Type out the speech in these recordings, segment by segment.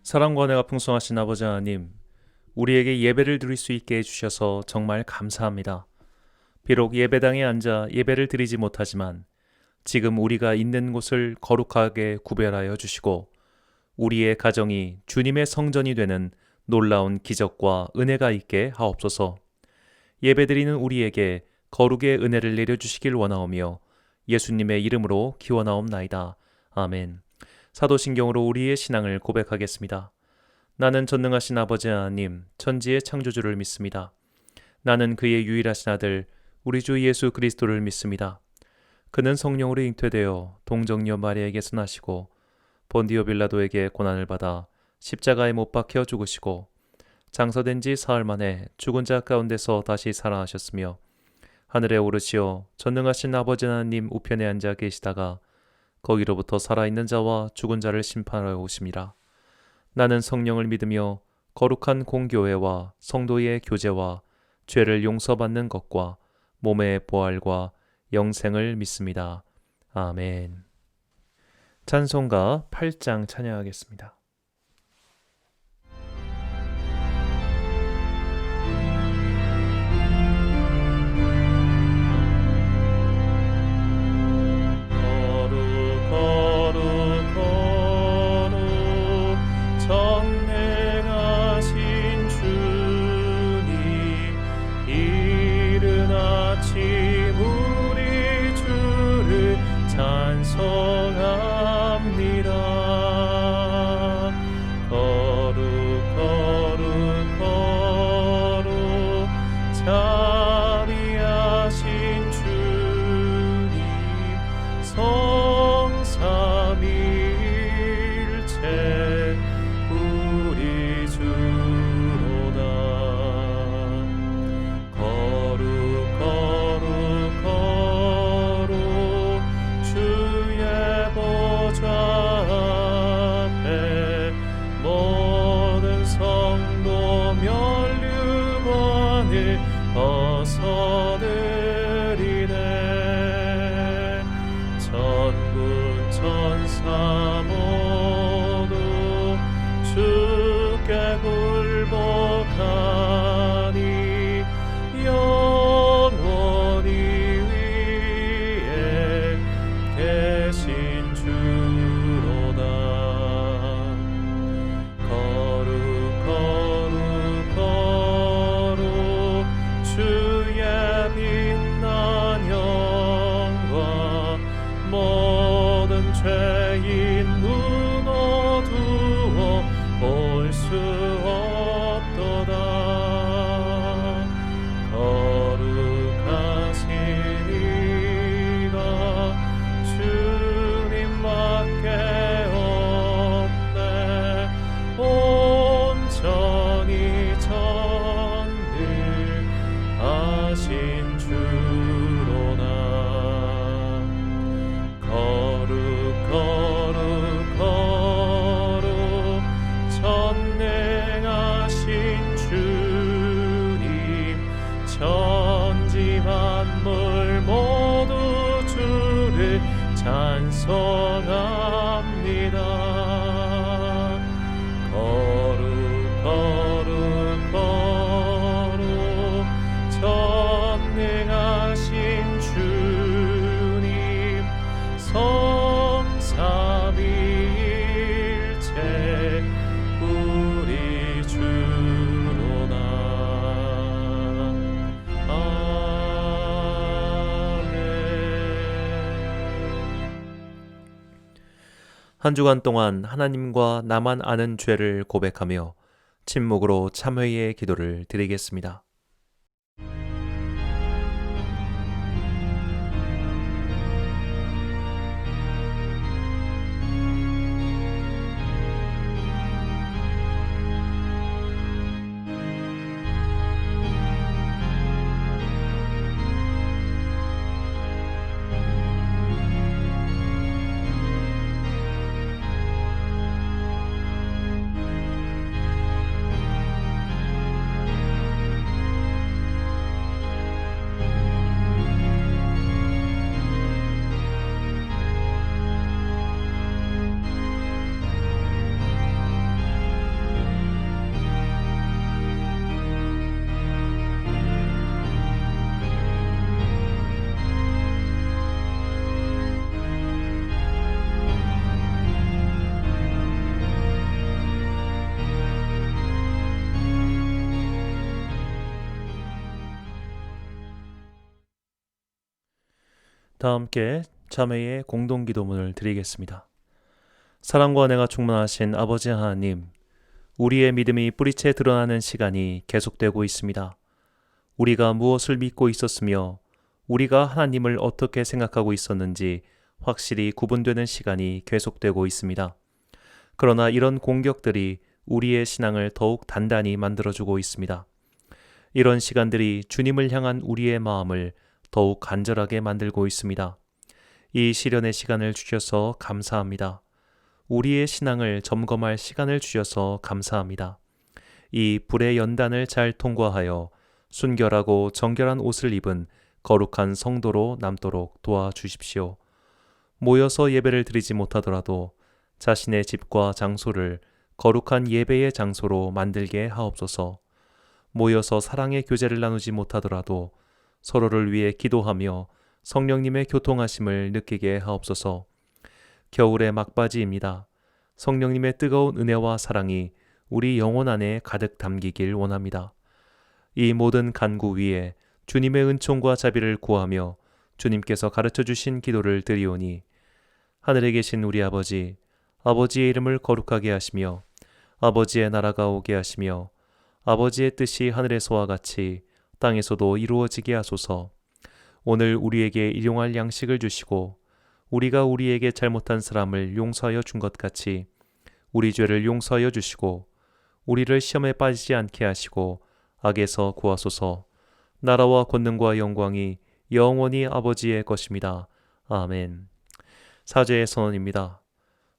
사랑과 은혜가 풍성하신 아버지 하나님, 우리에게 예배를 드릴 수 있게 해주셔서 정말 감사합니다. 비록 예배당에 앉아 예배를 드리지 못하지만 지금 우리가 있는 곳을 거룩하게 구별하여 주시고 우리의 가정이 주님의 성전이 되는 놀라운 기적과 은혜가 있게 하옵소서. 예배드리는 우리에게 거룩의 은혜를 내려주시길 원하오며 예수님의 이름으로 기원하옵나이다. 아멘. 사도신경으로 우리의 신앙을 고백하겠습니다. 나는 전능하신 아버지 하나님, 천지의 창조주를 믿습니다. 나는 그의 유일하신 아들, 우리 주 예수 그리스도를 믿습니다. 그는 성령으로 잉태되어 동정녀 마리아에게서 나시고 본디오 빌라도에게 고난을 받아 십자가에 못 박혀 죽으시고 장사된 지 사흘 만에 죽은 자 가운데서 다시 살아나셨으며 하늘에 오르시어 전능하신 아버지 하나님 우편에 앉아 계시다가 거기로부터 살아있는 자와 죽은 자를 심판하러 오심이라. 나는 성령을 믿으며 거룩한 공교회와 성도의 교제와 죄를 용서받는 것과 몸의 부활과 영생을 믿습니다. 아멘. 찬송가 8장 찬양하겠습니다. 한 주간 동안 하나님과 나만 아는 죄를 고백하며 침묵으로 참회의 기도를 드리겠습니다. 다 함께 자매의 공동기도문을 드리겠습니다. 사랑과 은혜가 충만하신 아버지 하나님, 우리의 믿음이 뿌리채 드러나는 시간이 계속되고 있습니다. 우리가 무엇을 믿고 있었으며 우리가 하나님을 어떻게 생각하고 있었는지 확실히 구분되는 시간이 계속되고 있습니다. 그러나 이런 공격들이 우리의 신앙을 더욱 단단히 만들어주고 있습니다. 이런 시간들이 주님을 향한 우리의 마음을 더욱 간절하게 만들고 있습니다. 이 시련의 시간을 주셔서 감사합니다. 우리의 신앙을 점검할 시간을 주셔서 감사합니다. 이 불의 연단을 잘 통과하여 순결하고 정결한 옷을 입은 거룩한 성도로 남도록 도와주십시오. 모여서 예배를 드리지 못하더라도 자신의 집과 장소를 거룩한 예배의 장소로 만들게 하옵소서. 모여서 사랑의 교제를 나누지 못하더라도 서로를 위해 기도하며 성령님의 교통하심을 느끼게 하옵소서. 겨울의 막바지입니다. 성령님의 뜨거운 은혜와 사랑이 우리 영혼 안에 가득 담기길 원합니다. 이 모든 간구 위에 주님의 은총과 자비를 구하며 주님께서 가르쳐 주신 기도를 드리오니, 하늘에 계신 우리 아버지, 아버지의 이름을 거룩하게 하시며 아버지의 나라가 오게 하시며 아버지의 뜻이 하늘에서와 같이 땅에서도 이루어지게 하소서. 오늘 우리에게 일용할 양식을 주시고 우리가 우리에게 잘못한 사람을 용서하여 준 것 같이 우리 죄를 용서하여 주시고 우리를 시험에 빠지지 않게 하시고 악에서 구하소서. 나라와 권능과 영광이 영원히 아버지의 것입니다. 아멘. 사죄의 선언입니다.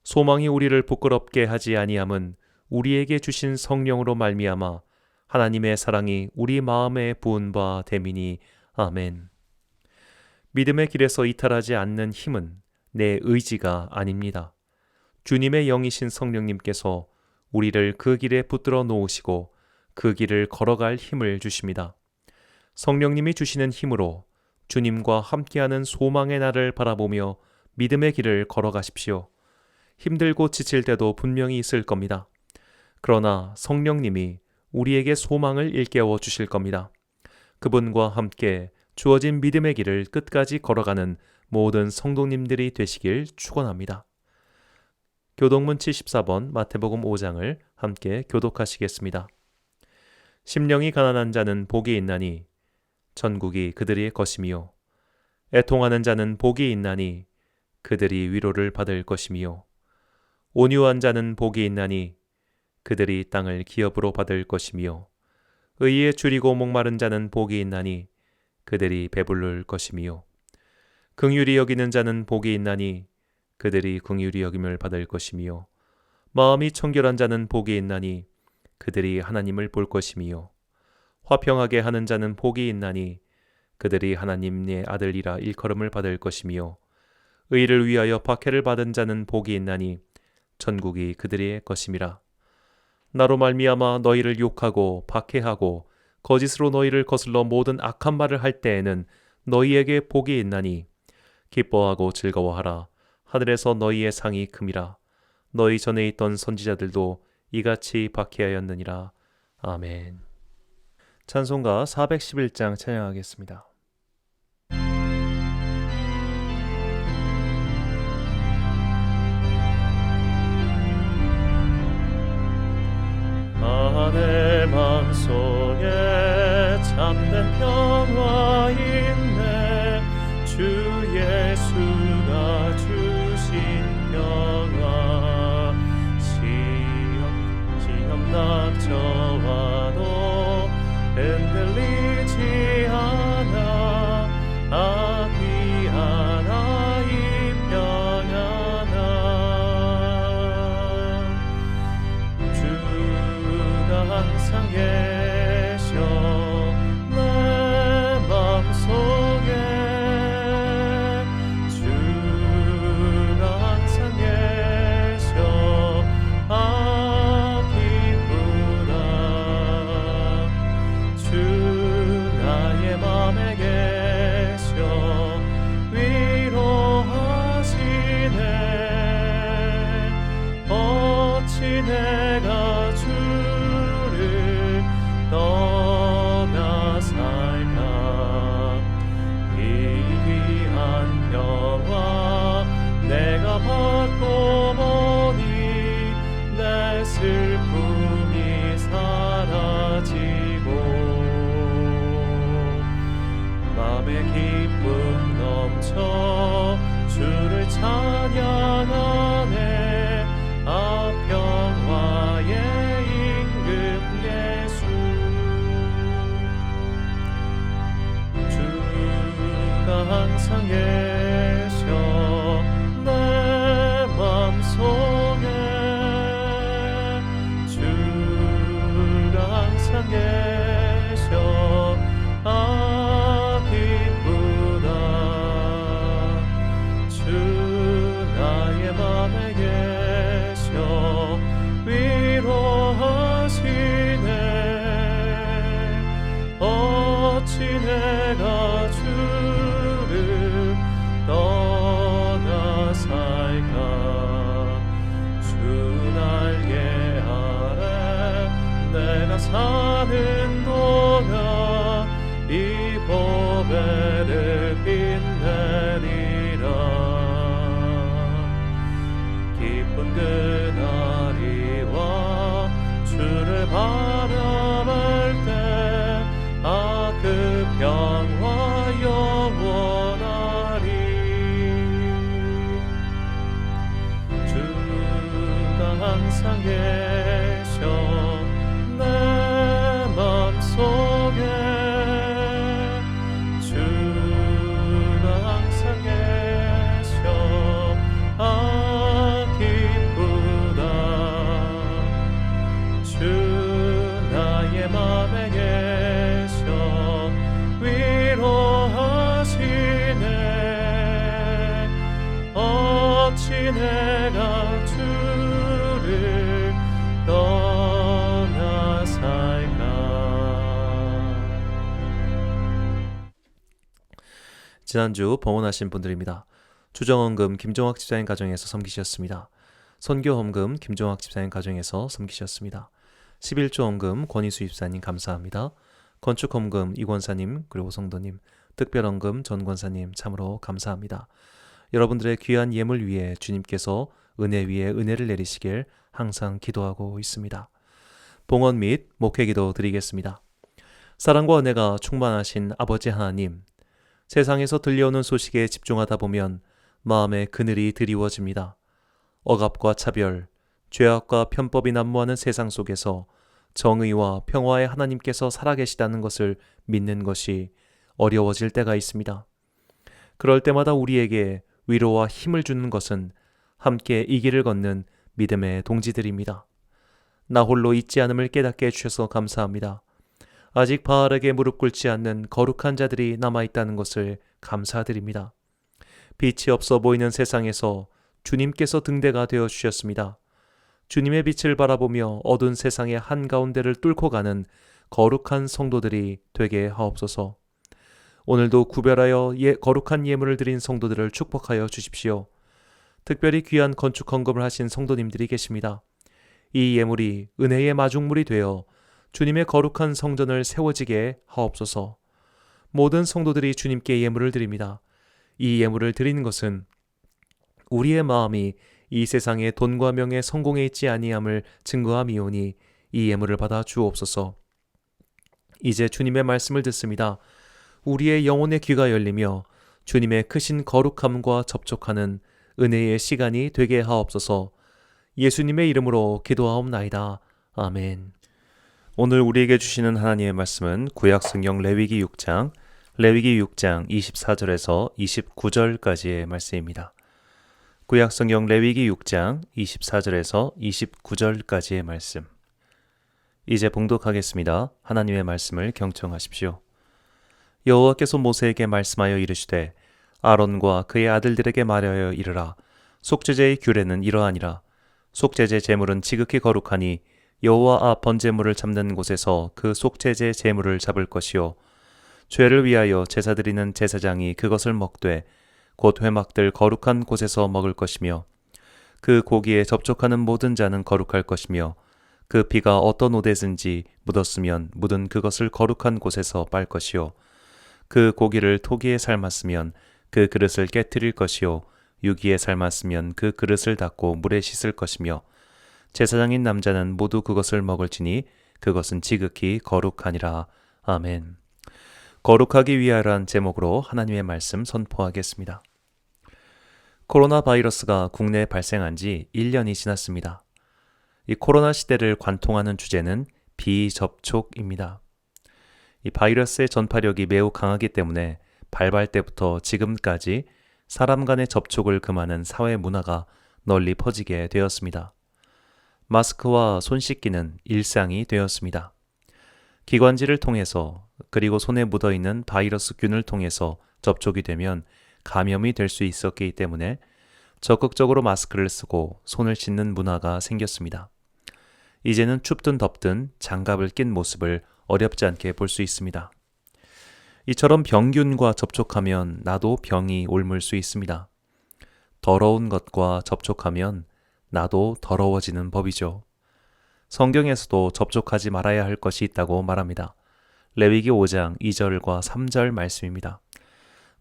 소망이 우리를 부끄럽게 하지 아니함은 우리에게 주신 성령으로 말미암아 하나님의 사랑이 우리 마음에 부은 바 됨이니. 아멘. 믿음의 길에서 이탈하지 않는 힘은 내 의지가 아닙니다. 주님의 영이신 성령님께서 우리를 그 길에 붙들어 놓으시고 그 길을 걸어갈 힘을 주십니다. 성령님이 주시는 힘으로 주님과 함께하는 소망의 날을 바라보며 믿음의 길을 걸어가십시오. 힘들고 지칠 때도 분명히 있을 겁니다. 그러나 성령님이 우리에게 소망을 일깨워 주실 겁니다. 그분과 함께 주어진 믿음의 길을 끝까지 걸어가는 모든 성도님들이 되시길 축원합니다. 교독문 74번 마태복음 5장을 함께 교독하시겠습니다. 심령이 가난한 자는 복이 있나니 천국이 그들의 것이며 애통하는 자는 복이 있나니 그들이 위로를 받을 것이며 온유한 자는 복이 있나니 그들이 땅을 기업으로 받을 것이며 의에 줄이고 목마른 자는 복이 있나니 그들이 배부를 것이며 긍휼히 여기는 자는 복이 있나니 그들이 긍휼히 여김을 받을 것이며 마음이 청결한 자는 복이 있나니 그들이 하나님을 볼 것이며 화평하게 하는 자는 복이 있나니 그들이 하나님의 아들이라 일컬음을 받을 것이며 의를 위하여 박해를 받은 자는 복이 있나니 천국이 그들의 것임이라. 나로 말미암아 너희를 욕하고 박해하고 거짓으로 너희를 거슬러 모든 악한 말을 할 때에는 너희에게 복이 있나니 기뻐하고 즐거워하라. 하늘에서 너희의 상이 큼이라. 너희 전에 있던 선지자들도 이같이 박해하였느니라. 아멘. 찬송가 411장 찬양하겠습니다. 내 맘속에 참된 평화 있네. 주 예수가 주신 평화. 시험 닥쳐와도 흔들리지 않아. 귀하나 이 평안함. 항상 계셔 내 맘속에. 주가 항상 계셔 기쁘다. 주 나의 맘에 계셔 위로하시네. 어찌 내가 떠나 살까. 이 귀한 평 사는 동안 이 보배를 빛내리라. 기쁜 그날이 와 주를 바라볼 때 그 평화 영원하리. 주가 항상 계셔 내 맘속에. 주가 항상 계셔 기쁘다. 주 나의 맘에 계셔 위로하시네. 어찌 내가 주를 떠나 살까. 지난주 봉헌하신 분들입니다. 주정헌금 김종학 집사님 가정에서 섬기셨습니다. 선교헌금 김종학 집사님 가정에서 섬기셨습니다. 11조 헌금 권희수 집사님 감사합니다. 건축헌금 이권사님 그리고 성도님, 특별헌금 전권사님 참으로 감사합니다. 여러분들의 귀한 예물 위에 주님께서 은혜 위에 은혜를 내리시길 항상 기도하고 있습니다. 봉헌 및 목회기도 드리겠습니다. 사랑과 은혜가 충만하신 아버지 하나님, 세상에서 들려오는 소식에 집중하다 보면 마음의 그늘이 드리워집니다. 억압과 차별, 죄악과 편법이 난무하는 세상 속에서 정의와 평화의 하나님께서 살아계시다는 것을 믿는 것이 어려워질 때가 있습니다. 그럴 때마다 우리에게 위로와 힘을 주는 것은 함께 이 길을 걷는 믿음의 동지들입니다. 나 홀로 있지 않음을 깨닫게 해주셔서 감사합니다. 아직 바알에게 무릎 꿇지 않는 거룩한 자들이 남아있다는 것을 감사드립니다. 빛이 없어 보이는 세상에서 주님께서 등대가 되어 주셨습니다. 주님의 빛을 바라보며 어두운 세상의 한가운데를 뚫고 가는 거룩한 성도들이 되게 하옵소서. 오늘도 구별하여 거룩한 예물을 드린 성도들을 축복하여 주십시오. 특별히 귀한 건축 헌금을 하신 성도님들이 계십니다. 이 예물이 은혜의 마중물이 되어 주님의 거룩한 성전을 세워지게 하옵소서. 모든 성도들이 주님께 예물을 드립니다. 이 예물을 드리는 것은 우리의 마음이 이 세상의 돈과 명예 성공에 있지 아니함을 증거함이오니 이 예물을 받아 주옵소서. 이제 주님의 말씀을 듣습니다. 우리의 영혼의 귀가 열리며 주님의 크신 거룩함과 접촉하는 은혜의 시간이 되게 하옵소서. 예수님의 이름으로 기도하옵나이다. 아멘. 오늘 우리에게 주시는 하나님의 말씀은 구약성경 레위기 6장 24절에서 29절까지의 말씀입니다. 구약성경 레위기 6장 24절에서 29절까지의 말씀. 이제 봉독하겠습니다. 하나님의 말씀을 경청하십시오. 여호와께서 모세에게 말씀하여 이르시되 아론과 그의 아들들에게 말하여 이르라. 속죄제의 규례는 이러하니라. 속죄제 제물은 지극히 거룩하니 여호와 앞 번제물을 잡는 곳에서 그 속죄제 제물을 잡을 것이요 죄를 위하여 제사 드리는 제사장이 그것을 먹되 곧 회막들 거룩한 곳에서 먹을 것이며 그 고기에 접촉하는 모든 자는 거룩할 것이며 그 피가 어떤 옷에든지 묻었으면 묻은 그것을 거룩한 곳에서 빨 것이요 그 고기를 토기에 삶았으면 그 그릇을 깨뜨릴 것이요 유기에 삶았으면 그 그릇을 닦고 물에 씻을 것이며 제사장인 남자는 모두 그것을 먹을지니 그것은 지극히 거룩하니라. 아멘. 거룩하기 위하여란 제목으로 하나님의 말씀 선포하겠습니다. 코로나 바이러스가 국내에 발생한 지 1년이 지났습니다. 이 코로나 시대를 관통하는 주제는 비접촉입니다. 이 바이러스의 전파력이 매우 강하기 때문에 발발 때부터 지금까지 사람 간의 접촉을 금하는 사회 문화가 널리 퍼지게 되었습니다. 마스크와 손 씻기는 일상이 되었습니다. 기관지를 통해서 그리고 손에 묻어있는 바이러스균을 통해서 접촉이 되면 감염이 될 수 있었기 때문에 적극적으로 마스크를 쓰고 손을 씻는 문화가 생겼습니다. 이제는 춥든 덥든 장갑을 낀 모습을 어렵지 않게 볼 수 있습니다. 이처럼 병균과 접촉하면 나도 병이 옮을 수 있습니다. 더러운 것과 접촉하면 나도 더러워지는 법이죠. 성경에서도 접촉하지 말아야 할 것이 있다고 말합니다. 레위기 5장 2절과 3절 말씀입니다.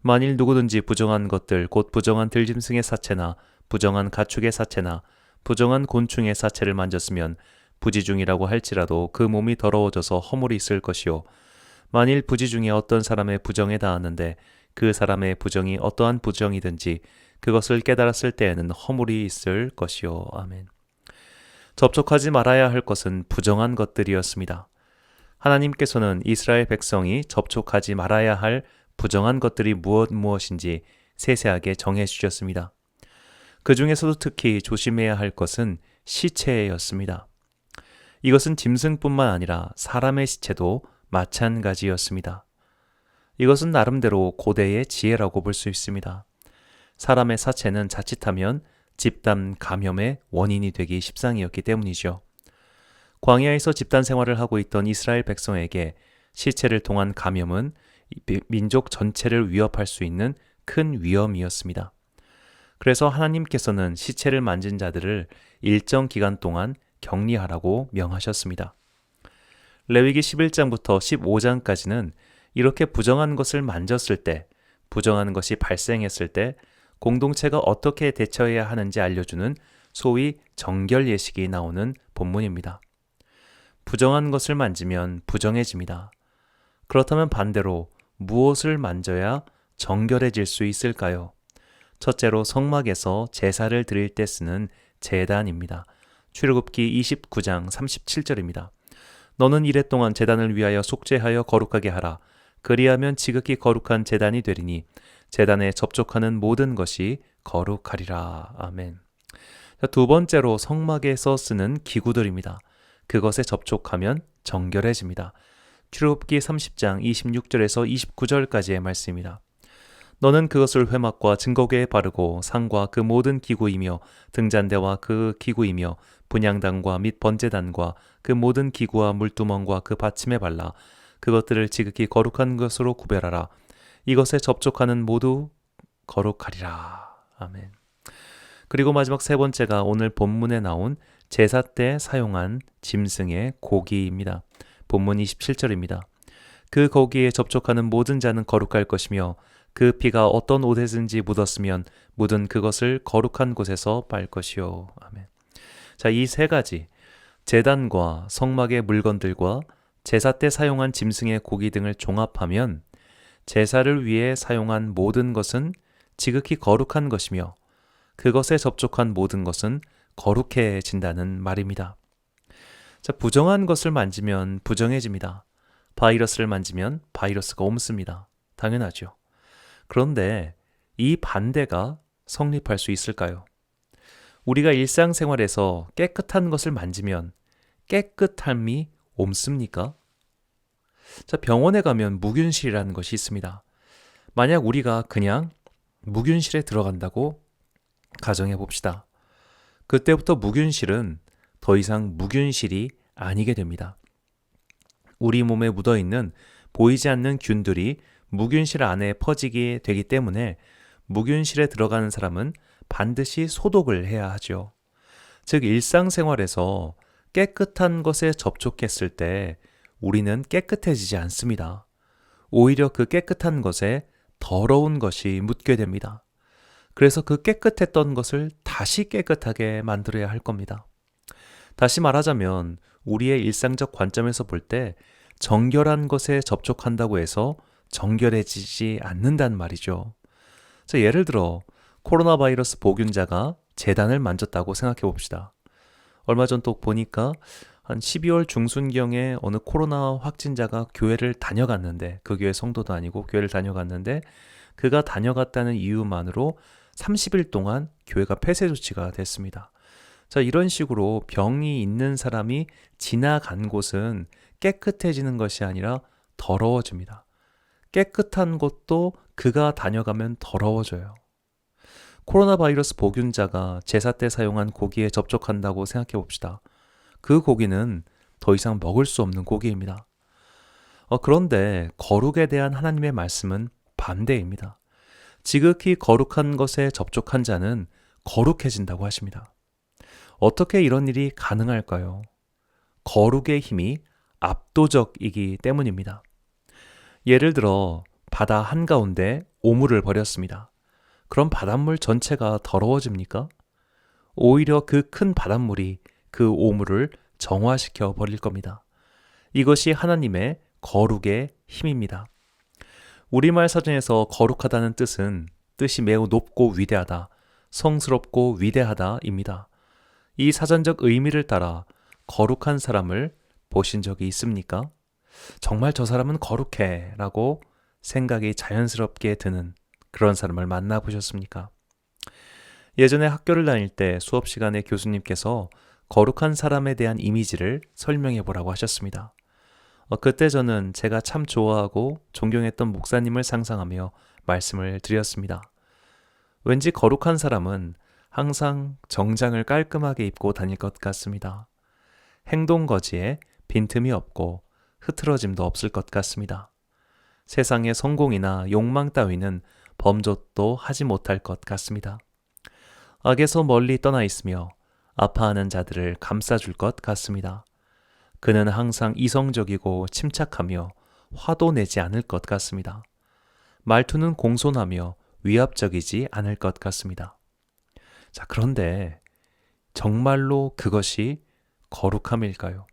만일 누구든지 부정한 것들 곧 부정한 들짐승의 사체나 부정한 가축의 사체나 부정한 곤충의 사체를 만졌으면 부지중이라고 할지라도 그 몸이 더러워져서 허물이 있을 것이요 만일 부지 중에 어떤 사람의 부정에 닿았는데 그 사람의 부정이 어떠한 부정이든지 그것을 깨달았을 때에는 허물이 있을 것이요. 아멘. 접촉하지 말아야 할 것은 부정한 것들이었습니다. 하나님께서는 이스라엘 백성이 접촉하지 말아야 할 부정한 것들이 무엇인지 세세하게 정해 주셨습니다. 그 중에서도 특히 조심해야 할 것은 시체였습니다. 이것은 짐승뿐만 아니라 사람의 시체도 마찬가지였습니다. 이것은 나름대로 고대의 지혜라고 볼 수 있습니다. 사람의 사체는 자칫하면 집단 감염의 원인이 되기 십상이었기 때문이죠. 광야에서 집단 생활을 하고 있던 이스라엘 백성에게 시체를 통한 감염은 민족 전체를 위협할 수 있는 큰 위험이었습니다. 그래서 하나님께서는 시체를 만진 자들을 일정 기간 동안 격리하라고 명하셨습니다. 레위기 11장부터 15장까지는 이렇게 부정한 것을 만졌을 때, 부정한 것이 발생했을 때 공동체가 어떻게 대처해야 하는지 알려주는 소위 정결 예식이 나오는 본문입니다. 부정한 것을 만지면 부정해집니다. 그렇다면 반대로 무엇을 만져야 정결해질 수 있을까요? 첫째로 성막에서 제사를 드릴 때 쓰는 제단입니다. 출애굽기 29장 37절입니다. 너는 이레 동안 제단을 위하여 속죄하여 거룩하게 하라. 그리하면 지극히 거룩한 제단이 되리니 제단에 접촉하는 모든 것이 거룩하리라. 아멘. 두 번째로 성막에서 쓰는 기구들입니다. 그것에 접촉하면 정결해집니다. 출애굽기 30장 26절에서 29절까지의 말씀입니다. 너는 그것을 회막과 증거궤에 바르고 상과 그 모든 기구이며 등잔대와 그 기구이며 분향단과 및 번제단과 그 모든 기구와 물두멍과 그 받침에 발라 그것들을 지극히 거룩한 것으로 구별하라. 이것에 접촉하는 모두 거룩하리라. 아멘. 그리고 마지막 세 번째가 오늘 본문에 나온 제사 때 사용한 짐승의 고기입니다. 본문 27절입니다. 그 고기에 접촉하는 모든 자는 거룩할 것이며 그 피가 어떤 옷에든지 묻었으면 묻은 그것을 거룩한 곳에서 빨 것이요. 아멘. 자, 이 세 가지 제단과 성막의 물건들과 제사 때 사용한 짐승의 고기 등을 종합하면 제사를 위해 사용한 모든 것은 지극히 거룩한 것이며 그것에 접촉한 모든 것은 거룩해진다는 말입니다. 자, 부정한 것을 만지면 부정해집니다. 바이러스를 만지면 바이러스가 옮습니다. 당연하죠. 그런데 이 반대가 성립할 수 있을까요? 우리가 일상생활에서 깨끗한 것을 만지면 깨끗함이 옮습니까? 자, 병원에 가면 무균실이라는 것이 있습니다. 만약 우리가 그냥 무균실에 들어간다고 가정해 봅시다. 그때부터 무균실은 더 이상 무균실이 아니게 됩니다. 우리 몸에 묻어있는 보이지 않는 균들이 무균실 안에 퍼지게 되기 때문에 무균실에 들어가는 사람은 반드시 소독을 해야 하죠. 즉 일상생활에서 깨끗한 것에 접촉했을 때 우리는 깨끗해지지 않습니다. 오히려 그 깨끗한 것에 더러운 것이 묻게 됩니다. 그래서 그 깨끗했던 것을 다시 깨끗하게 만들어야 할 겁니다. 다시 말하자면 우리의 일상적 관점에서 볼 때 정결한 것에 접촉한다고 해서 정결해지지 않는단 말이죠. 자, 예를 들어 코로나 바이러스 보균자가 제단을 만졌다고 생각해 봅시다. 얼마 전 또 보니까 한 12월 중순경에 어느 코로나 확진자가 교회를 다녀갔는데, 그 교회 성도도 아니고 교회를 다녀갔는데 그가 다녀갔다는 이유만으로 30일 동안 교회가 폐쇄 조치가 됐습니다. 자, 이런 식으로 병이 있는 사람이 지나간 곳은 깨끗해지는 것이 아니라 더러워집니다. 깨끗한 곳도 그가 다녀가면 더러워져요. 코로나 바이러스 보균자가 제사 때 사용한 고기에 접촉한다고 생각해 봅시다. 그 고기는 더 이상 먹을 수 없는 고기입니다. 그런데 거룩에 대한 하나님의 말씀은 반대입니다. 지극히 거룩한 것에 접촉한 자는 거룩해진다고 하십니다. 어떻게 이런 일이 가능할까요? 거룩의 힘이 압도적이기 때문입니다. 예를 들어 바다 한가운데 오물을 버렸습니다. 그럼 바닷물 전체가 더러워집니까? 오히려 그 큰 바닷물이 그 오물을 정화시켜 버릴 겁니다. 이것이 하나님의 거룩의 힘입니다. 우리말 사전에서 거룩하다는 뜻이 매우 높고 위대하다, 성스럽고 위대하다입니다. 이 사전적 의미를 따라 거룩한 사람을 보신 적이 있습니까? 정말 저 사람은 거룩해 라고 생각이 자연스럽게 드는 그런 사람을 만나보셨습니까? 예전에 학교를 다닐 때 수업 시간에 교수님께서 거룩한 사람에 대한 이미지를 설명해 보라고 하셨습니다. 그때 저는 제가 참 좋아하고 존경했던 목사님을 상상하며 말씀을 드렸습니다. 왠지 거룩한 사람은 항상 정장을 깔끔하게 입고 다닐 것 같습니다. 행동거지에 빈틈이 없고 흐트러짐도 없을 것 같습니다. 세상의 성공이나 욕망 따위는 범접도 하지 못할 것 같습니다. 악에서 멀리 떠나 있으며 아파하는 자들을 감싸줄 것 같습니다. 그는 항상 이성적이고 침착하며 화도 내지 않을 것 같습니다. 말투는 공손하며 위압적이지 않을 것 같습니다. 자, 그런데 정말로 그것이 거룩함일까요?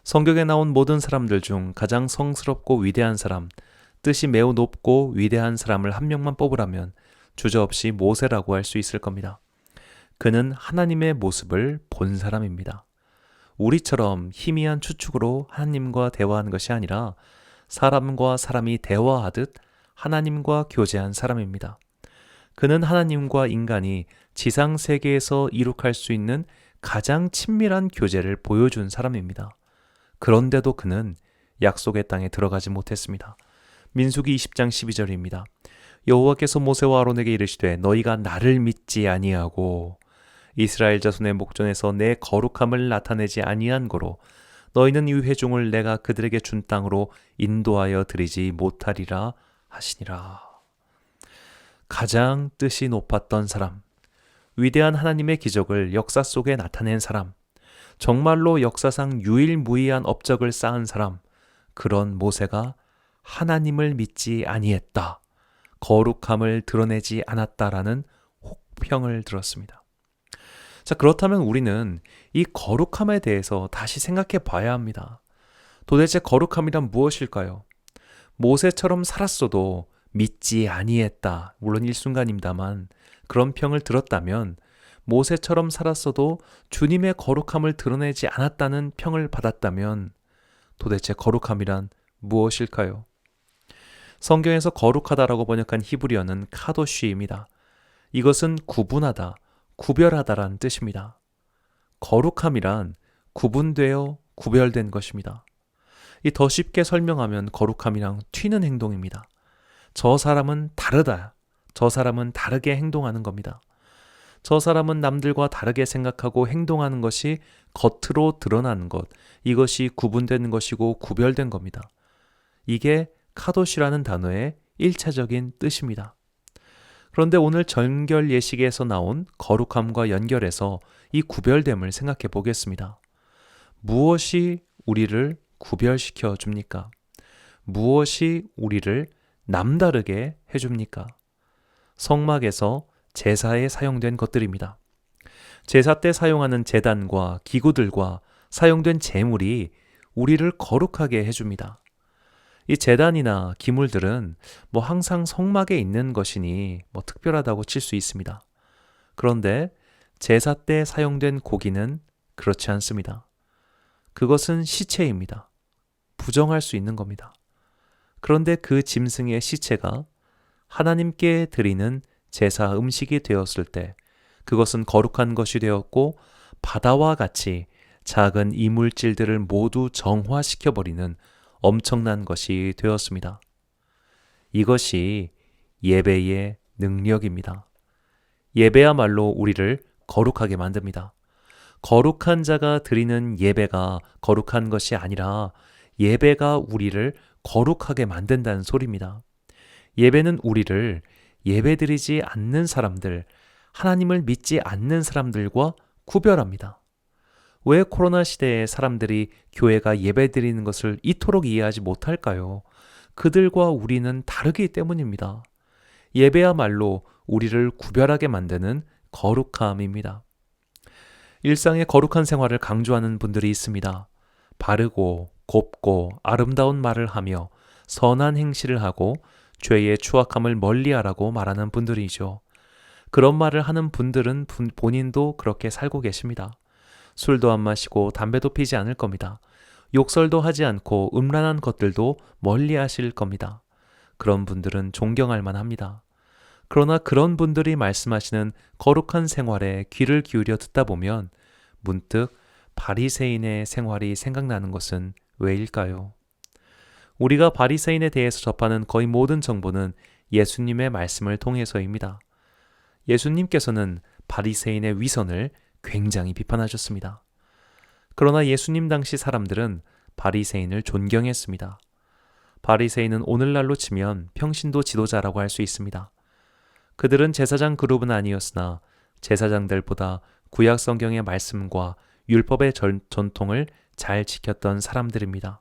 성경에 나온 모든 사람들 중 가장 성스럽고 위대한 사람, 뜻이 매우 높고 위대한 사람을 한 명만 뽑으라면 주저없이 모세라고 할 수 있을 겁니다. 그는 하나님의 모습을 본 사람입니다. 우리처럼 희미한 추측으로 하나님과 대화한 것이 아니라 사람과 사람이 대화하듯 하나님과 교제한 사람입니다. 그는 하나님과 인간이 지상 세계에서 이룩할 수 있는 가장 친밀한 교제를 보여준 사람입니다. 그런데도 그는 약속의 땅에 들어가지 못했습니다. 민수기 20장 12절입니다. 여호와께서 모세와 아론에게 이르시되 너희가 나를 믿지 아니하고 이스라엘 자손의 목전에서 내 거룩함을 나타내지 아니한 고로 너희는 이 회중을 내가 그들에게 준 땅으로 인도하여 드리지 못하리라 하시니라. 가장 뜻이 높았던 사람, 위대한 하나님의 기적을 역사 속에 나타낸 사람, 정말로 역사상 유일무이한 업적을 쌓은 사람, 그런 모세가 하나님을 믿지 아니했다, 거룩함을 드러내지 않았다라는 혹평을 들었습니다. 자, 그렇다면 우리는 이 거룩함에 대해서 다시 생각해 봐야 합니다. 도대체 거룩함이란 무엇일까요? 모세처럼 살았어도 믿지 아니했다, 물론 일순간입니다만 그런 평을 들었다면, 모세처럼 살았어도 주님의 거룩함을 드러내지 않았다는 평을 받았다면 도대체 거룩함이란 무엇일까요? 성경에서 거룩하다라고 번역한 히브리어는 카도시입니다. 이것은 구분하다, 구별하다라는 뜻입니다. 거룩함이란 구분되어 구별된 것입니다. 이 더 쉽게 설명하면 거룩함이란 튀는 행동입니다. 저 사람은 다르다, 저 사람은 다르게 행동하는 겁니다. 저 사람은 남들과 다르게 생각하고 행동하는 것이 겉으로 드러나는 것, 이것이 구분된 것이고 구별된 겁니다. 이게 카도시라는 단어의 1차적인 뜻입니다. 그런데 오늘 정결 예식에서 나온 거룩함과 연결해서 이 구별됨을 생각해 보겠습니다. 무엇이 우리를 구별시켜 줍니까? 무엇이 우리를 남다르게 해줍니까? 성막에서 제사에 사용된 것들입니다. 제사 때 사용하는 제단과 기구들과 사용된 제물이 우리를 거룩하게 해줍니다. 이 제단이나 기물들은 항상 성막에 있는 것이니 특별하다고 칠 수 있습니다. 그런데 제사 때 사용된 고기는 그렇지 않습니다. 그것은 시체입니다. 부정할 수 있는 겁니다. 그런데 그 짐승의 시체가 하나님께 드리는 제사 음식이 되었을 때 그것은 거룩한 것이 되었고, 바다와 같이 작은 이물질들을 모두 정화시켜버리는 엄청난 것이 되었습니다. 이것이 예배의 능력입니다. 예배야말로 우리를 거룩하게 만듭니다. 거룩한 자가 드리는 예배가 거룩한 것이 아니라 예배가 우리를 거룩하게 만든다는 소리입니다. 예배는 우리를 예배드리지 않는 사람들, 하나님을 믿지 않는 사람들과 구별합니다. 왜 코로나 시대에 사람들이 교회가 예배드리는 것을 이토록 이해하지 못할까요? 그들과 우리는 다르기 때문입니다. 예배야말로 우리를 구별하게 만드는 거룩함입니다. 일상의 거룩한 생활을 강조하는 분들이 있습니다. 바르고 곱고 아름다운 말을 하며 선한 행실을 하고 죄의 추악함을 멀리하라고 말하는 분들이죠. 그런 말을 하는 분들은 본인도 그렇게 살고 계십니다. 술도 안 마시고 담배도 피지 않을 겁니다. 욕설도 하지 않고 음란한 것들도 멀리 하실 겁니다. 그런 분들은 존경할 만합니다. 그러나 그런 분들이 말씀하시는 거룩한 생활에 귀를 기울여 듣다 보면 문득 바리새인의 생활이 생각나는 것은 왜일까요? 우리가 바리새인에 대해서 접하는 거의 모든 정보는 예수님의 말씀을 통해서입니다. 예수님께서는 바리새인의 위선을 굉장히 비판하셨습니다. 그러나 예수님 당시 사람들은 바리새인을 존경했습니다. 바리새인은 오늘날로 치면 평신도 지도자라고 할 수 있습니다. 그들은 제사장 그룹은 아니었으나 제사장들보다 구약 성경의 말씀과 율법의 전통을 잘 지켰던 사람들입니다.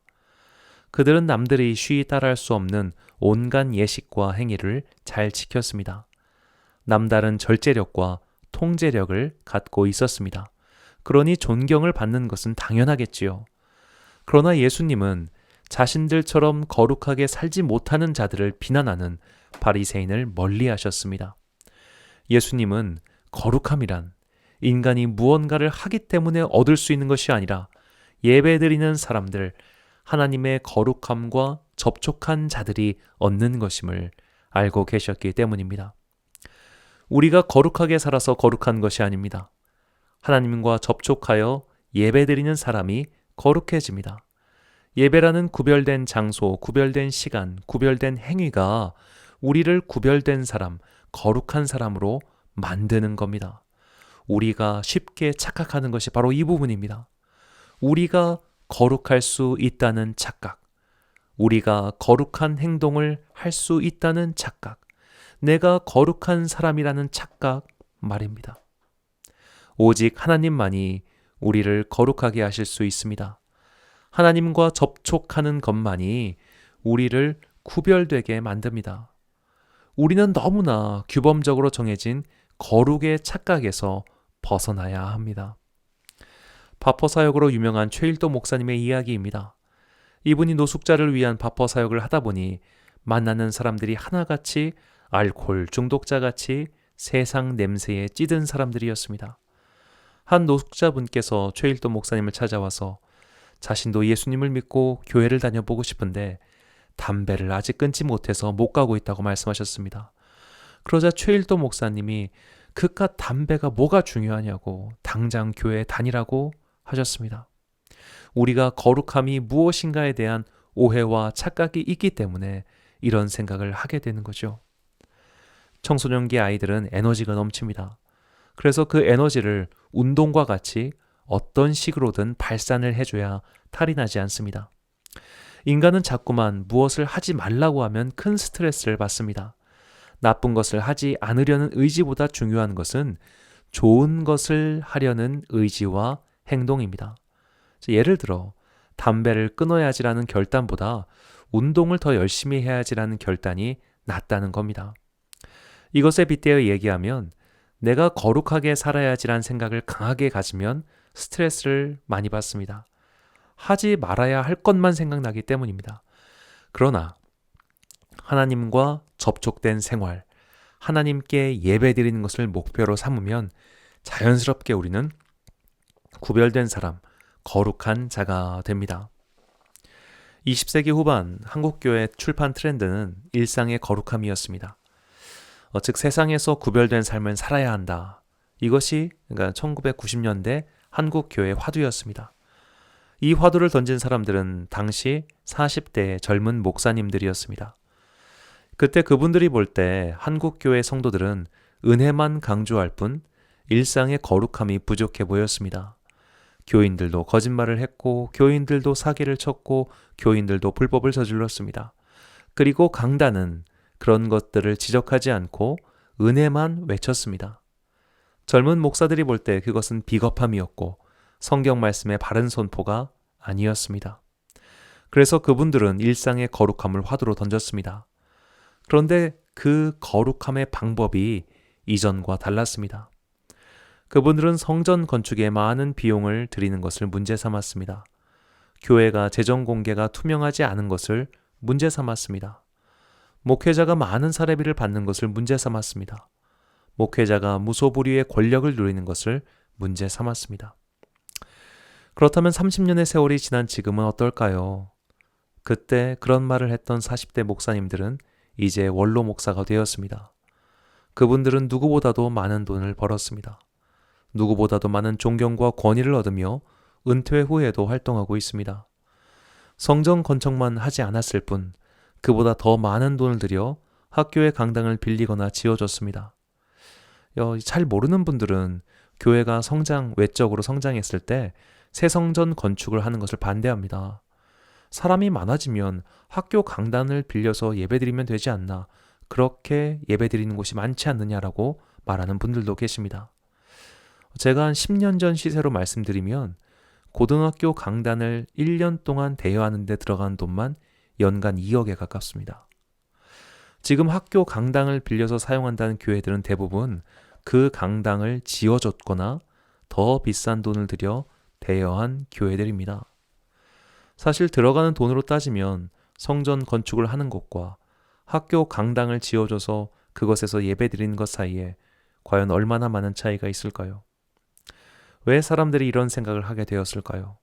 그들은 남들이 쉬이 따라할 수 없는 온갖 예식과 행위를 잘 지켰습니다. 남다른 절제력과 통제력을 갖고 있었습니다. 그러니 존경을 받는 것은 당연하겠지요. 그러나 예수님은 자신들처럼 거룩하게 살지 못하는 자들을 비난하는 바리새인을 멀리하셨습니다. 예수님은 거룩함이란 인간이 무언가를 하기 때문에 얻을 수 있는 것이 아니라 예배드리는 사람들, 하나님의 거룩함과 접촉한 자들이 얻는 것임을 알고 계셨기 때문입니다. 우리가 거룩하게 살아서 거룩한 것이 아닙니다. 하나님과 접촉하여 예배드리는 사람이 거룩해집니다. 예배라는 구별된 장소, 구별된 시간, 구별된 행위가 우리를 구별된 사람, 거룩한 사람으로 만드는 겁니다. 우리가 쉽게 착각하는 것이 바로 이 부분입니다. 우리가 거룩할 수 있다는 착각, 우리가 거룩한 행동을 할 수 있다는 착각, 내가 거룩한 사람이라는 착각 말입니다. 오직 하나님만이 우리를 거룩하게 하실 수 있습니다. 하나님과 접촉하는 것만이 우리를 구별되게 만듭니다. 우리는 너무나 규범적으로 정해진 거룩의 착각에서 벗어나야 합니다. 바퍼사역으로 유명한 최일도 목사님의 이야기입니다. 이분이 노숙자를 위한 바퍼사역을 하다 보니 만나는 사람들이 하나같이 알코올 중독자같이 세상 냄새에 찌든 사람들이었습니다. 한 노숙자분께서 최일도 목사님을 찾아와서 자신도 예수님을 믿고 교회를 다녀보고 싶은데 담배를 아직 끊지 못해서 못 가고 있다고 말씀하셨습니다. 그러자 최일도 목사님이 그깟 담배가 뭐가 중요하냐고 당장 교회에 다니라고 하셨습니다. 우리가 거룩함이 무엇인가에 대한 오해와 착각이 있기 때문에 이런 생각을 하게 되는 거죠. 청소년기 아이들은 에너지가 넘칩니다. 그래서 그 에너지를 운동과 같이 어떤 식으로든 발산을 해줘야 탈이 나지 않습니다. 인간은 자꾸만 무엇을 하지 말라고 하면 큰 스트레스를 받습니다. 나쁜 것을 하지 않으려는 의지보다 중요한 것은 좋은 것을 하려는 의지와 행동입니다. 예를 들어 담배를 끊어야지라는 결단보다 운동을 더 열심히 해야지라는 결단이 낫다는 겁니다. 이것에 빗대어 얘기하면 내가 거룩하게 살아야지라는 생각을 강하게 가지면 스트레스를 많이 받습니다. 하지 말아야 할 것만 생각나기 때문입니다. 그러나 하나님과 접촉된 생활, 하나님께 예배드리는 것을 목표로 삼으면 자연스럽게 우리는 구별된 사람, 거룩한 자가 됩니다. 20세기 후반 한국교회 출판 트렌드는 일상의 거룩함이었습니다. 즉 세상에서 구별된 삶을 살아야 한다. 이것이 1990년대 한국교회 화두였습니다. 이 화두를 던진 사람들은 당시 40대 젊은 목사님들이었습니다. 그때 그분들이 볼 때 한국교회 성도들은 은혜만 강조할 뿐 일상의 거룩함이 부족해 보였습니다. 교인들도 거짓말을 했고 교인들도 사기를 쳤고 교인들도 불법을 저질렀습니다. 그리고 강단은 그런 것들을 지적하지 않고 은혜만 외쳤습니다. 젊은 목사들이 볼 때 그것은 비겁함이었고 성경 말씀의 바른 선포가 아니었습니다. 그래서 그분들은 일상의 거룩함을 화두로 던졌습니다. 그런데 그 거룩함의 방법이 이전과 달랐습니다. 그분들은 성전 건축에 많은 비용을 들이는 것을 문제 삼았습니다. 교회가 재정 공개가 투명하지 않은 것을 문제 삼았습니다. 목회자가 많은 사례비를 받는 것을 문제 삼았습니다. 목회자가 무소불위의 권력을 누리는 것을 문제 삼았습니다. 그렇다면 30년의 세월이 지난 지금은 어떨까요? 그때 그런 말을 했던 40대 목사님들은 이제 원로 목사가 되었습니다. 그분들은 누구보다도 많은 돈을 벌었습니다. 누구보다도 많은 존경과 권위를 얻으며 은퇴 후에도 활동하고 있습니다. 성전 건축만 하지 않았을 뿐 그보다 더 많은 돈을 들여 학교의 강당을 빌리거나 지어줬습니다. 잘 모르는 분들은 교회가 외적으로 성장했을 때 새 성전 건축을 하는 것을 반대합니다. 사람이 많아지면 학교 강단을 빌려서 예배드리면 되지 않나, 그렇게 예배드리는 곳이 많지 않느냐라고 말하는 분들도 계십니다. 제가 한 10년 전 시세로 말씀드리면 고등학교 강단을 1년 동안 대여하는 데 들어간 돈만 연간 2억에 가깝습니다. 지금 학교 강당을 빌려서 사용한다는 교회들은 대부분 그 강당을 지어줬거나 더 비싼 돈을 들여 대여한 교회들입니다. 사실 들어가는 돈으로 따지면 성전 건축을 하는 것과 학교 강당을 지어줘서 그것에서 예배드리는 것 사이에 과연 얼마나 많은 차이가 있을까요? 왜 사람들이 이런 생각을 하게 되었을까요?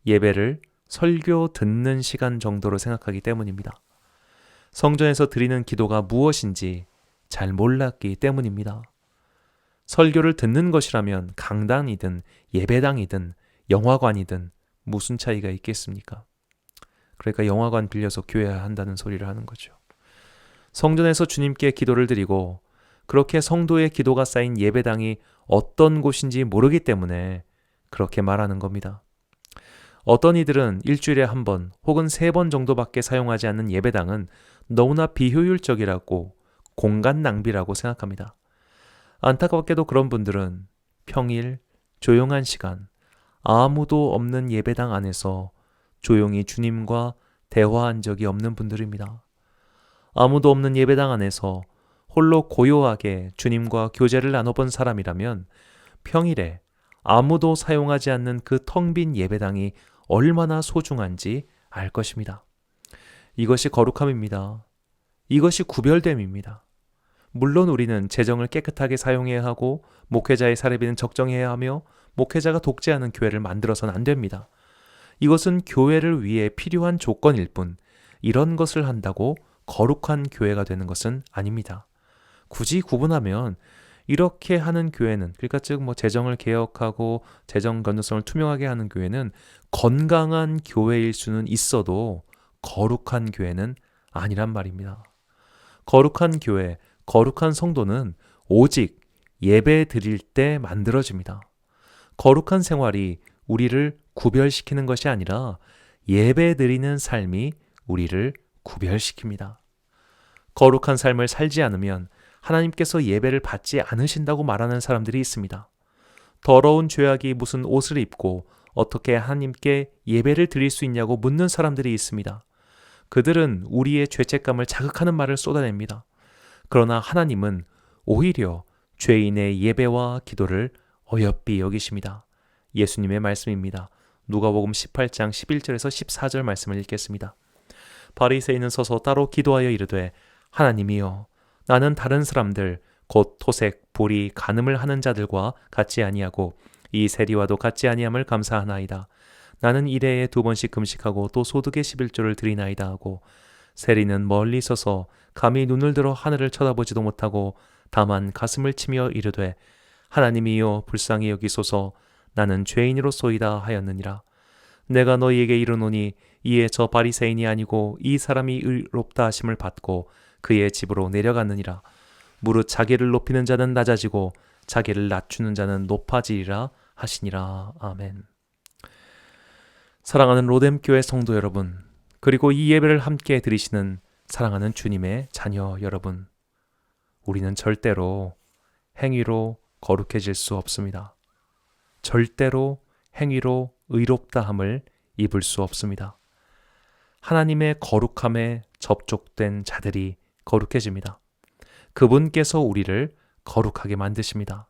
예배를 설교 듣는 시간 정도로 생각하기 때문입니다. 성전에서 드리는 기도가 무엇인지 잘 몰랐기 때문입니다. 설교를 듣는 것이라면 강당이든 예배당이든 영화관이든 무슨 차이가 있겠습니까? 그러니까 영화관 빌려서 교회 한다는 소리를 하는 거죠. 성전에서 주님께 기도를 드리고 그렇게 성도의 기도가 쌓인 예배당이 어떤 곳인지 모르기 때문에 그렇게 말하는 겁니다. 어떤 이들은 일주일에 한 번 혹은 3번 정도밖에 사용하지 않는 예배당은 너무나 비효율적이라고 공간 낭비라고 생각합니다. 안타깝게도 그런 분들은 평일 조용한 시간, 아무도 없는 예배당 안에서 조용히 주님과 대화한 적이 없는 분들입니다. 아무도 없는 예배당 안에서 홀로 고요하게 주님과 교제를 나눠본 사람이라면 평일에 아무도 사용하지 않는 그 텅 빈 예배당이 얼마나 소중한지 알 것입니다. 이것이 거룩함입니다. 이것이 구별됨입니다. 물론 우리는 재정을 깨끗하게 사용해야 하고 목회자의 사례비는 적정해야 하며 목회자가 독재하는 교회를 만들어서는 안 됩니다. 이것은 교회를 위해 필요한 조건일 뿐 이런 것을 한다고 거룩한 교회가 되는 것은 아닙니다. 굳이 구분하면 이렇게 하는 교회는, 그러니까 즉 재정을 개혁하고 재정 건전성을 투명하게 하는 교회는 건강한 교회일 수는 있어도 거룩한 교회는 아니란 말입니다. 거룩한 교회, 거룩한 성도는 오직 예배 드릴 때 만들어집니다. 거룩한 생활이 우리를 구별시키는 것이 아니라 예배 드리는 삶이 우리를 구별시킵니다. 거룩한 삶을 살지 않으면 하나님께서 예배를 받지 않으신다고 말하는 사람들이 있습니다. 더러운 죄악이 무슨 옷을 입고 어떻게 하나님께 예배를 드릴 수 있냐고 묻는 사람들이 있습니다. 그들은 우리의 죄책감을 자극하는 말을 쏟아냅니다. 그러나 하나님은 오히려 죄인의 예배와 기도를 어여삐 여기십니다. 예수님의 말씀입니다. 누가복음 18장 11절에서 14절 말씀을 읽겠습니다. 바리새인은 서서 따로 기도하여 이르되 하나님이여 나는 다른 사람들 곧 토색, 불의, 간음을 하는 자들과 같지 아니하고 이 세리와도 같지 아니함을 감사하나이다. 나는 일해에 2번씩 금식하고 또 소득의 11조를 드리나이다 하고 세리는 멀리 서서 감히 눈을 들어 하늘을 쳐다보지도 못하고 다만 가슴을 치며 이르되 하나님이여 불쌍히 여기소서 나는 죄인으로소이다 하였느니라. 내가 너희에게 이르노니 이에 저 바리새인이 아니고 이 사람이 의롭다 하심을 받고 그의 집으로 내려갔느니라. 무릇 자기를 높이는 자는 낮아지고 자기를 낮추는 자는 높아지리라 하시니라. 아멘. 사랑하는 로뎀교회 성도 여러분, 그리고 이 예배를 함께 드리시는 사랑하는 주님의 자녀 여러분, 우리는 절대로 행위로 거룩해질 수 없습니다. 절대로 행위로 의롭다함을 입을 수 없습니다. 하나님의 거룩함에 접촉된 자들이 거룩해집니다. 그분께서 우리를 거룩하게 만드십니다.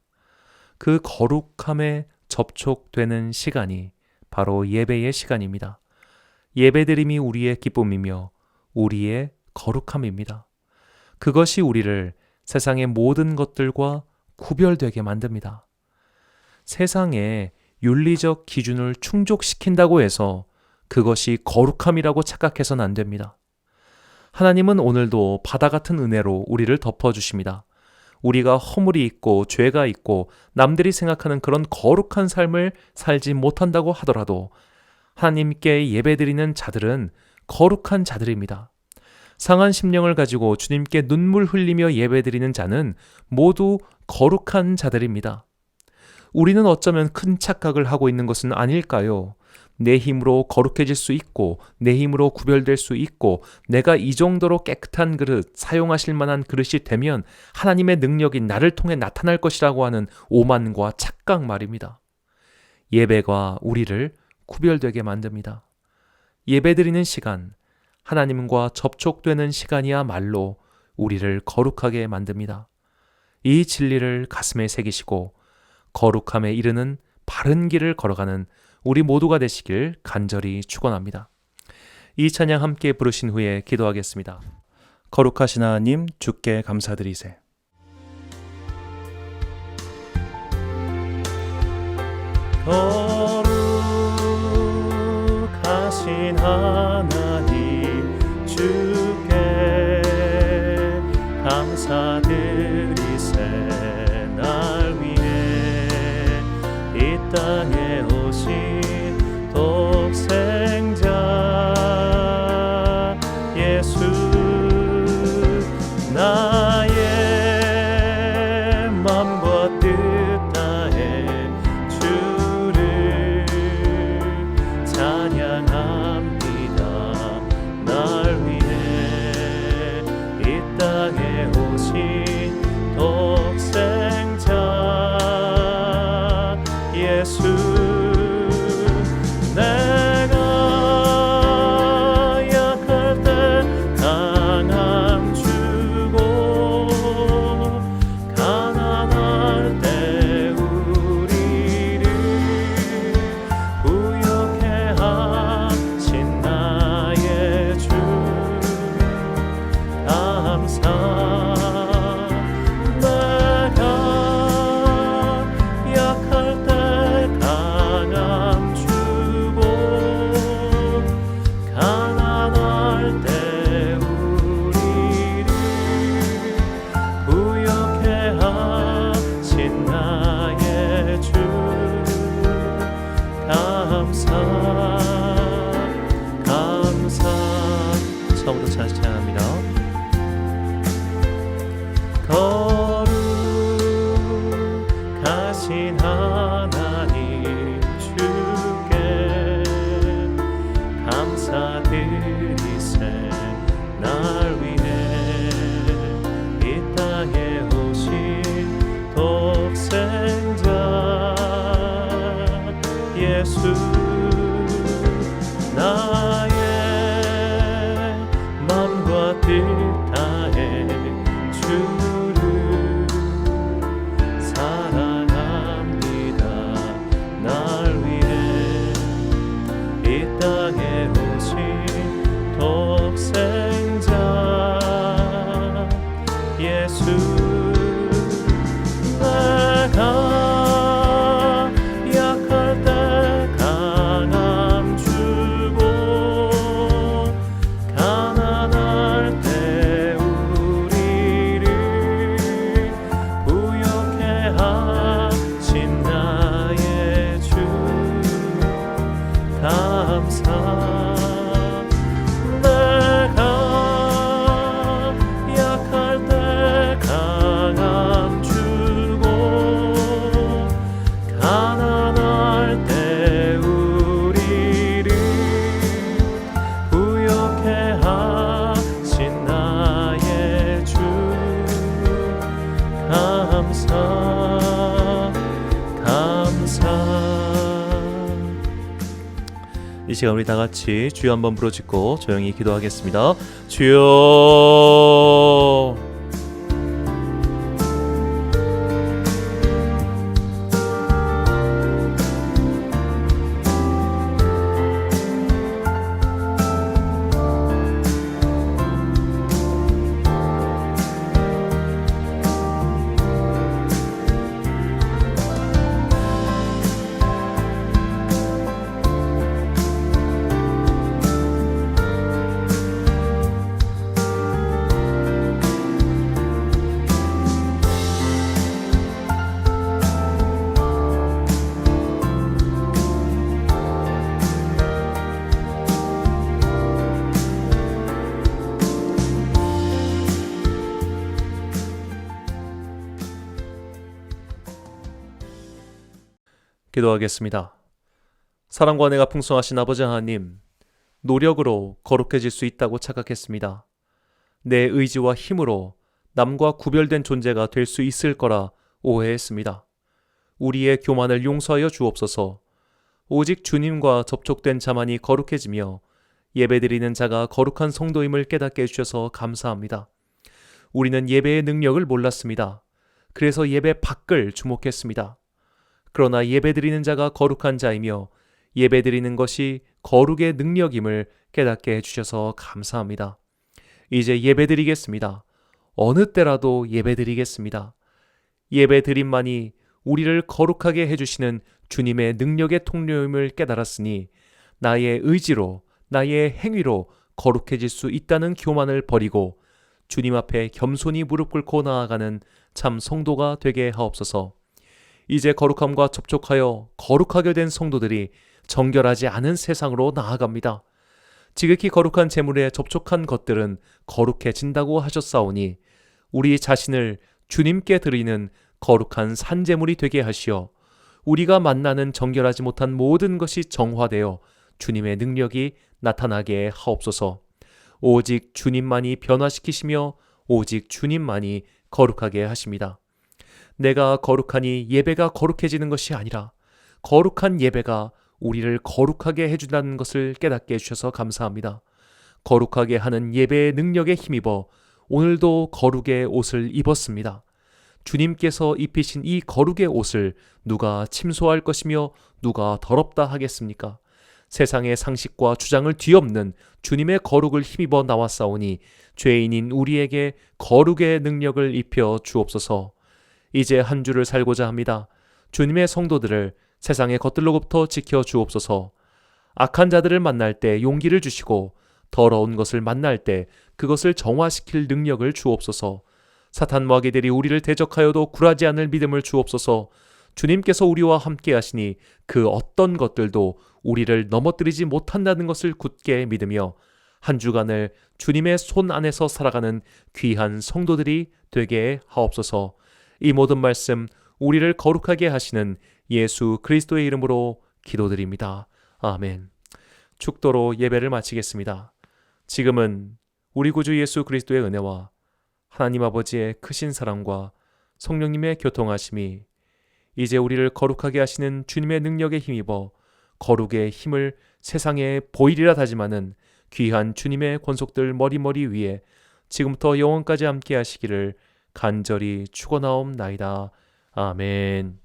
그 거룩함에 접촉되는 시간이 바로 예배의 시간입니다. 예배드림이 우리의 기쁨이며 우리의 거룩함입니다. 그것이 우리를 세상의 모든 것들과 구별되게 만듭니다. 세상의 윤리적 기준을 충족시킨다고 해서 그것이 거룩함이라고 착각해서는 안 됩니다. 하나님은 오늘도 바다 같은 은혜로 우리를 덮어주십니다. 우리가 허물이 있고 죄가 있고 남들이 생각하는 그런 거룩한 삶을 살지 못한다고 하더라도 하나님께 예배드리는 자들은 거룩한 자들입니다. 상한 심령을 가지고 주님께 눈물 흘리며 예배드리는 자는 모두 거룩한 자들입니다. 우리는 어쩌면 큰 착각을 하고 있는 것은 아닐까요? 내 힘으로 거룩해질 수 있고 내 힘으로 구별될 수 있고 내가 이 정도로 깨끗한 그릇, 사용하실 만한 그릇이 되면 하나님의 능력이 나를 통해 나타날 것이라고 하는 오만과 착각 말입니다. 예배가 우리를 구별되게 만듭니다. 예배드리는 시간, 하나님과 접촉되는 시간이야말로 우리를 거룩하게 만듭니다. 이 진리를 가슴에 새기시고 거룩함에 이르는 바른 길을 걸어가는 우리 모두가 되시길 간절히 축원합니다. 이 찬양 함께 부르신 후에 기도하겠습니다. 거룩하신 하나님, 주께 감사드리세. 거룩하신 하나님, 주께 감사드리세. 날 위해 이 땅에 오신 독생자 예수, 나의 맘과 뜻 다해 주를 찬양합니다. 날 위해 이 땅에 오신 독생자 예수, 내가 약할 때 강함 주고 가난할 때 우리를 부욕해 하신 나의 주, 감사. 내가 약할 때 강함 주고 가난할 때 우리를 부욕해 하신 나의 주, 감사. 처음부터 찬양합니다. 거룩하신 하나님, 주께 감사드리세. 날 위해 이 땅에 오신 독생자 예수, 나의 맘과 뜻 다해 주를 사랑합니다. 날 위해 이 땅에 오신 독생자 예수, 내가 약할 때 강함 주고 이 시간 우리 다 같이 주여 한번 부르짖고 조용히 기도하겠습니다. 주여. 기도하겠습니다. 사랑과 은혜가 풍성하신 아버지 하나님, 노력으로 거룩해질 수 있다고 착각했습니다. 내 의지와 힘으로 남과 구별된 존재가 될 수 있을 거라 오해했습니다. 우리의 교만을 용서하여 주옵소서. 오직 주님과 접촉된 자만이 거룩해지며 예배드리는 자가 거룩한 성도임을 깨닫게 해주셔서 감사합니다. 우리는 예배의 능력을 몰랐습니다. 그래서 예배 밖을 주목했습니다. 그러나 예배드리는 자가 거룩한 자이며 예배드리는 것이 거룩의 능력임을 깨닫게 해주셔서 감사합니다. 이제 예배드리겠습니다. 어느 때라도 예배드리겠습니다. 예배드림만이 우리를 거룩하게 해주시는 주님의 능력의 통로임을 깨달았으니 나의 의지로, 나의 행위로 거룩해질 수 있다는 교만을 버리고 주님 앞에 겸손히 무릎 꿇고 나아가는 참 성도가 되게 하옵소서. 이제 거룩함과 접촉하여 거룩하게 된 성도들이 정결하지 않은 세상으로 나아갑니다. 지극히 거룩한 재물에 접촉한 것들은 거룩해진다고 하셨사오니 우리 자신을 주님께 드리는 거룩한 산재물이 되게 하시어 우리가 만나는 정결하지 못한 모든 것이 정화되어 주님의 능력이 나타나게 하옵소서. 오직 주님만이 변화시키시며 오직 주님만이 거룩하게 하십니다. 내가 거룩하니 예배가 거룩해지는 것이 아니라 거룩한 예배가 우리를 거룩하게 해준다는 것을 깨닫게 해주셔서 감사합니다. 거룩하게 하는 예배의 능력에 힘입어 오늘도 거룩의 옷을 입었습니다. 주님께서 입히신 이 거룩의 옷을 누가 침소할 것이며 누가 더럽다 하겠습니까? 세상의 상식과 주장을 뒤엎는 주님의 거룩을 힘입어 나왔사오니 죄인인 우리에게 거룩의 능력을 입혀 주옵소서. 이제 한 주를 살고자 합니다. 주님의 성도들을 세상의 것들로부터 지켜 주옵소서. 악한 자들을 만날 때 용기를 주시고 더러운 것을 만날 때 그것을 정화시킬 능력을 주옵소서. 사탄 마귀들이 우리를 대적하여도 굴하지 않을 믿음을 주옵소서. 주님께서 우리와 함께 하시니 그 어떤 것들도 우리를 넘어뜨리지 못한다는 것을 굳게 믿으며 한 주간을 주님의 손 안에서 살아가는 귀한 성도들이 되게 하옵소서. 이 모든 말씀 우리를 거룩하게 하시는 예수 그리스도의 이름으로 기도드립니다. 아멘. 축도로 예배를 마치겠습니다. 지금은 우리 구주 예수 그리스도의 은혜와 하나님 아버지의 크신 사랑과 성령님의 교통하심이 이제 우리를 거룩하게 하시는 주님의 능력에 힘입어 거룩의 힘을 세상에 보이리라 다짐하는 귀한 주님의 권속들 머리머리 위에 지금부터 영원까지 함께 하시기를 간절히 축원하옵나이다. 아멘.